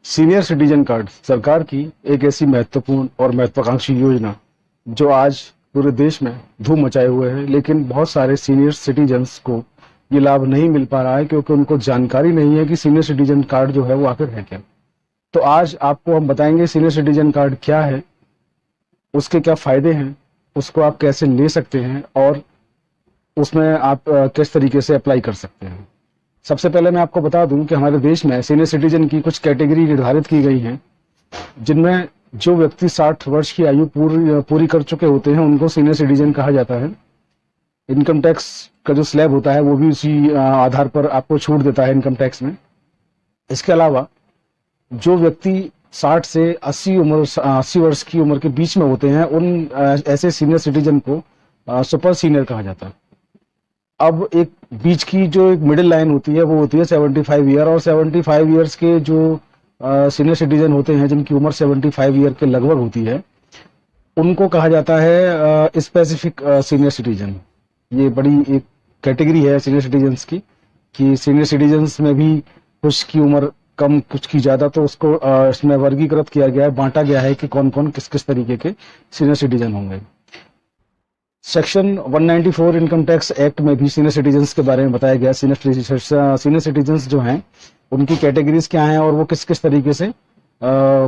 Senior citizen card सरकार की एक ऐसी महत्वपूर्ण और महत्वाकांक्षी योजना जो आज पूरे देश में धूम मचाए हुए है, लेकिन बहुत सारे सीनियर सिटीजन्स को ये लाभ नहीं मिल पा रहा है क्योंकि उनको जानकारी नहीं है कि सीनियर सिटीजन कार्ड जो है वो आखिर है क्या। तो आज आपको हम बताएंगे सीनियर सिटीजन कार्ड क्या है, उसके क्या फायदे हैं, उसको आप कैसे ले सकते हैं और उसमें आप किस तरीके से अप्लाई कर सकते हैं। सबसे पहले मैं आपको बता दूं कि हमारे देश में सीनियर सिटीजन की कुछ कैटेगरी निर्धारित की गई हैं, जिनमें जो व्यक्ति 60 वर्ष की आयु पूरी कर चुके होते हैं उनको सीनियर सिटीजन कहा जाता है। इनकम टैक्स का जो स्लैब होता है वो भी उसी आधार पर आपको छूट देता है इनकम टैक्स में। इसके अलावा जो व्यक्ति 60 से 80 वर्ष की उम्र के बीच में होते हैं उन ऐसे सीनियर सिटीजन को सुपर सीनियर कहा जाता है। अब एक बीच की जो एक मिडिल लाइन होती है वो होती है 75 ईयर, और 75 ईयर्स के जो सीनियर सिटीजन होते हैं जिनकी उम्र 75 ईयर के लगभग होती है उनको कहा जाता है स्पेसिफिक सीनियर सिटीजन। ये बड़ी एक कैटेगरी है सीनियर सिटीजन्स की कि सीनियर सिटीजन्स में भी कुछ की उम्र कम कुछ की ज्यादा, तो उसको इसमें वर्गीकृत किया गया है, बांटा गया है कि कौन कौन किस किस तरीके के सीनियर सिटीजन होंगे। सेक्शन 194 इनकम टैक्स एक्ट में भी सीनियर सिटीजन्स के बारे में बताया गया। सीनियर सिटीजन्स जो हैं उनकी कैटेगरीज क्या हैं और वो किस किस तरीके से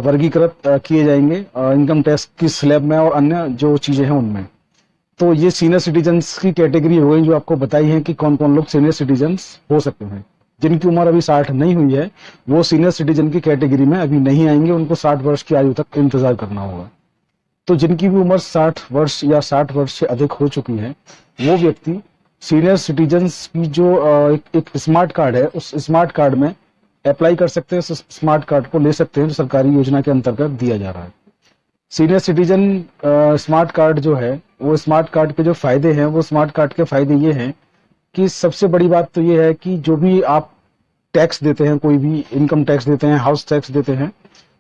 वर्गीकृत किए जाएंगे इनकम टैक्स की स्लैब में और अन्य जो चीजें हैं उनमें। तो ये सीनियर सिटीजन्स की कैटेगरी हो गई जो आपको बताई है कि कौन कौन लोग सीनियर सिटीजन्स हो सकते हैं। जिनकी उम्र अभी 60 नहीं हुई है वो सीनियर सिटीजन की कैटेगरी में अभी नहीं आएंगे, उनको 60 वर्ष की आयु तक इंतजार करना होगा। तो जिनकी भी उम्र 60 वर्ष या 60 वर्ष से अधिक हो चुकी है वो व्यक्ति सीनियर सिटीजन्स की जो एक स्मार्ट कार्ड है उस स्मार्ट कार्ड में अप्लाई कर सकते हैं, उस स्मार्ट कार्ड को ले सकते हैं जो सरकारी योजना के अंतर्गत दिया जा रहा है। सीनियर सिटीजन स्मार्ट कार्ड जो है वो स्मार्ट कार्ड के जो फायदे हैं वो स्मार्ट कार्ड के फायदे ये हैं कि सबसे बड़ी बात तो ये है कि जो भी आप टैक्स देते हैं, कोई भी इनकम टैक्स देते हैं, हाउस टैक्स देते हैं,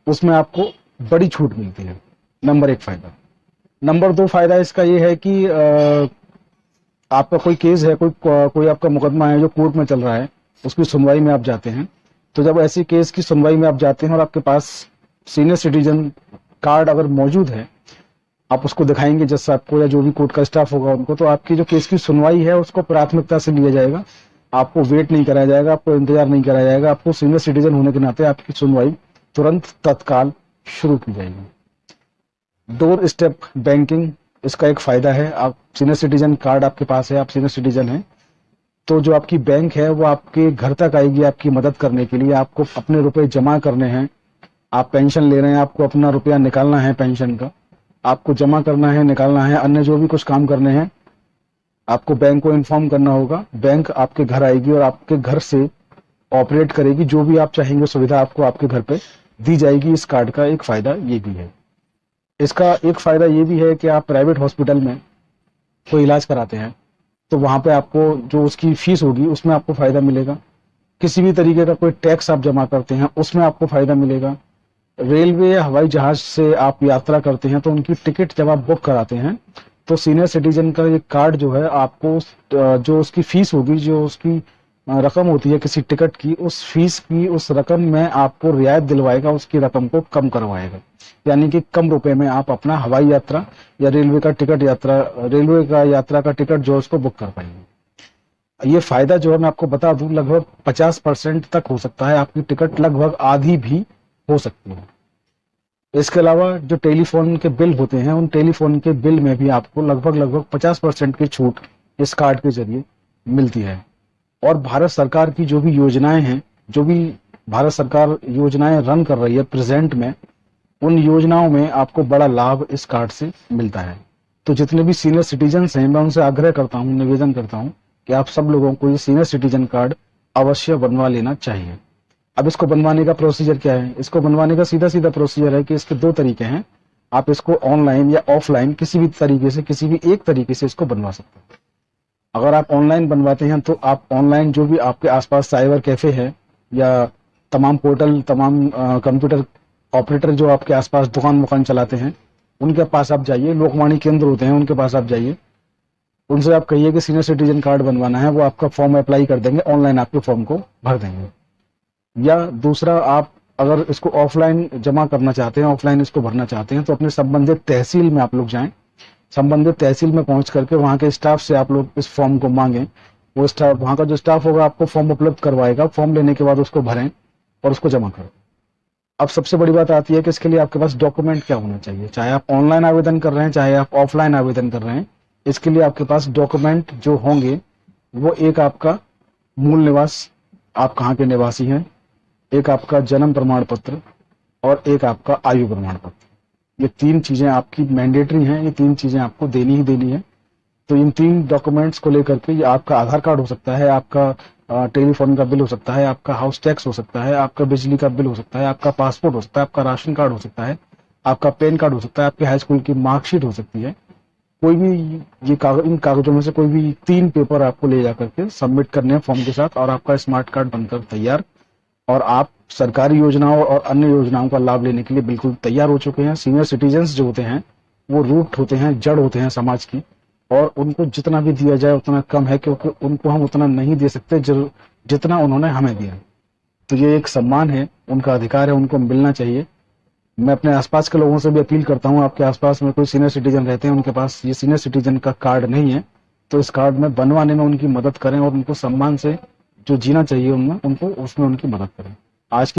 उसमें आपको बड़ी छूट मिलती है। नंबर 1 फायदा। नंबर 2 फायदा इसका ये है कि आपका कोई केस है, कोई आपका मुकदमा है जो कोर्ट में चल रहा है, उसकी सुनवाई में आप जाते हैं। तो जब ऐसी केस की सुनवाई में आप जाते हैं और आपके पास सीनियर सिटीजन कार्ड अगर मौजूद है, आप उसको दिखाएंगे जज साहब को या जो भी कोर्ट का स्टाफ होगा उनको, तो आपकी जो केस की सुनवाई है उसको प्राथमिकता से लिया जाएगा। आपको वेट नहीं कराया जाएगा, आपको इंतजार नहीं कराया जाएगा, आपको सीनियर सिटीजन होने के नाते आपकी सुनवाई तुरंत तत्काल शुरू की जाएगी। डोर स्टेप बैंकिंग इसका एक फायदा है। आप सीनियर सिटीजन कार्ड आपके पास है, आप सीनियर सिटीजन हैं, तो जो आपकी बैंक है वो आपके घर तक आएगी आपकी मदद करने के लिए। आपको अपने रुपए जमा करने हैं, आप पेंशन ले रहे हैं, आपको अपना रुपया निकालना है पेंशन का, आपको जमा करना है, निकालना है, अन्य जो भी कुछ काम करने हैं आपको बैंक को इन्फॉर्म करना होगा। बैंक आपके घर आएगी और आपके घर से ऑपरेट करेगी, जो भी आप चाहेंगे सुविधा आपको आपके घर पे दी जाएगी। इस कार्ड का एक फायदा ये भी है। इसका एक फायदा ये भी है कि आप प्राइवेट हॉस्पिटल में कोई इलाज कराते हैं तो वहां पे आपको जो उसकी फीस होगी उसमें आपको फायदा मिलेगा। किसी भी तरीके का कोई टैक्स आप जमा करते हैं उसमें आपको फायदा मिलेगा। रेलवे या हवाई जहाज से आप यात्रा करते हैं तो उनकी टिकट जब आप बुक कराते हैं तो सीनियर सिटीजन का ये कार्ड जो है आपको जो उसकी फीस होगी, जो उसकी रकम होती है किसी टिकट की, उस फीस की उस रकम में आपको रियायत दिलवाएगा, उसकी रकम को कम करवाएगा। यानी कि कम रुपए में आप अपना हवाई यात्रा या रेलवे का यात्रा का टिकट जो है उसको बुक कर पाएंगे। ये फायदा जो है मैं आपको बता दूं लगभग 50% तक हो सकता है, आपकी टिकट लगभग आधी भी हो सकती है। इसके अलावा जो टेलीफोन के बिल होते हैं उन टेलीफोन के बिल में भी आपको लगभग 50% की छूट इस कार्ड के जरिए मिलती है। और भारत सरकार की जो भी योजनाएं हैं, जो भी भारत सरकार योजनाएं रन कर रही है प्रेजेंट में, उन योजनाओं में आपको बड़ा लाभ इस कार्ड से मिलता है। तो जितने भी सीनियर सिटीजन्स हैं मैं उनसे आग्रह करता हूं, निवेदन करता हूं कि आप सब लोगों को ये सीनियर सिटीजन कार्ड अवश्य बनवा लेना चाहिए। अब इसको बनवाने का प्रोसीजर क्या है? इसको बनवाने का सीधा सीधा प्रोसीजर है कि इसके 2 तरीके हैं। आप इसको ऑनलाइन या ऑफलाइन किसी भी तरीके से, किसी भी एक तरीके से इसको बनवा सकते हैं। अगर आप ऑनलाइन बनवाते हैं तो आप ऑनलाइन जो भी आपके आसपास साइबर कैफे है या तमाम पोर्टल, तमाम कंप्यूटर ऑपरेटर जो आपके आसपास दुकान चलाते हैं उनके पास आप जाइए, लोकवाणी केंद्र होते हैं उनके पास आप जाइए, उनसे आप कहिए कि सीनियर सिटीजन कार्ड बनवाना है, वो आपका फॉर्म अप्लाई कर देंगे, ऑनलाइन आपके फॉर्म को भर देंगे। या दूसरा, आप अगर इसको ऑफलाइन जमा करना चाहते हैं, ऑफलाइन इसको भरना चाहते हैं, तो अपने संबंधित तहसील में आप लोग जाएं। संबंधित तहसील में पहुंच करके वहां के स्टाफ से आप लोग इस फॉर्म को मांगें। वो स्टाफ, वहां का जो स्टाफ होगा आपको फॉर्म उपलब्ध करवाएगा। फॉर्म लेने के बाद उसको भरें और उसको जमा करें। अब सबसे बड़ी बात आती है कि इसके लिए आपके पास डॉक्यूमेंट क्या होना चाहिए। चाहे आप ऑनलाइन आवेदन कर रहे हैं, चाहे आप ऑफलाइन आवेदन कर रहे हैं, इसके लिए आपके पास डॉक्यूमेंट जो होंगे वो एक आपका मूल निवास, आप कहाँ के निवासी हैं, एक आपका जन्म प्रमाण पत्र और एक आपका आयु प्रमाण पत्र। ये 3 चीजें आपकी मैंडेटरी हैं, ये 3 चीजें आपको देनी ही देनी है। तो इन 3 डॉक्यूमेंट्स को लेकर के, ये आपका आधार कार्ड हो सकता है, आपका टेलीफोन का बिल हो सकता है, आपका हाउस टैक्स हो सकता है, आपका बिजली का बिल हो सकता है, आपका पासपोर्ट हो सकता है, आपका राशन कार्ड हो सकता है, आपका पैन कार्ड हो सकता है, आपकी हाई स्कूल की मार्कशीट हो सकती है। कोई भी ये कागज, इन कागजों में से कोई भी 3 पेपर आपको ले जाकर के सबमिट करने हैं फॉर्म के साथ, और आपका स्मार्ट कार्ड बनकर तैयार। और आप सरकारी योजनाओं और अन्य योजनाओं का लाभ लेने के लिए बिल्कुल तैयार हो चुके हैं। सीनियर सिटीजन्स जो होते हैं वो रूट होते हैं, जड़ होते हैं समाज की, और उनको जितना भी दिया जाए उतना कम है, क्योंकि उनको हम उतना नहीं दे सकते जितना उन्होंने हमें दिया। तो ये एक सम्मान है, उनका अधिकार है, उनको मिलना चाहिए। मैं अपने आसपास के लोगों से भी अपील करता हूँ, आपके आसपास में कोई सीनियर सिटीजन रहते हैं, उनके पास ये सीनियर सिटीजन का कार्ड नहीं है, तो इस कार्ड में बनवाने में उनकी मदद करें और उनको सम्मान से जो जीना चाहिए उनमें, उनको उसमें उनकी मदद करें। आज की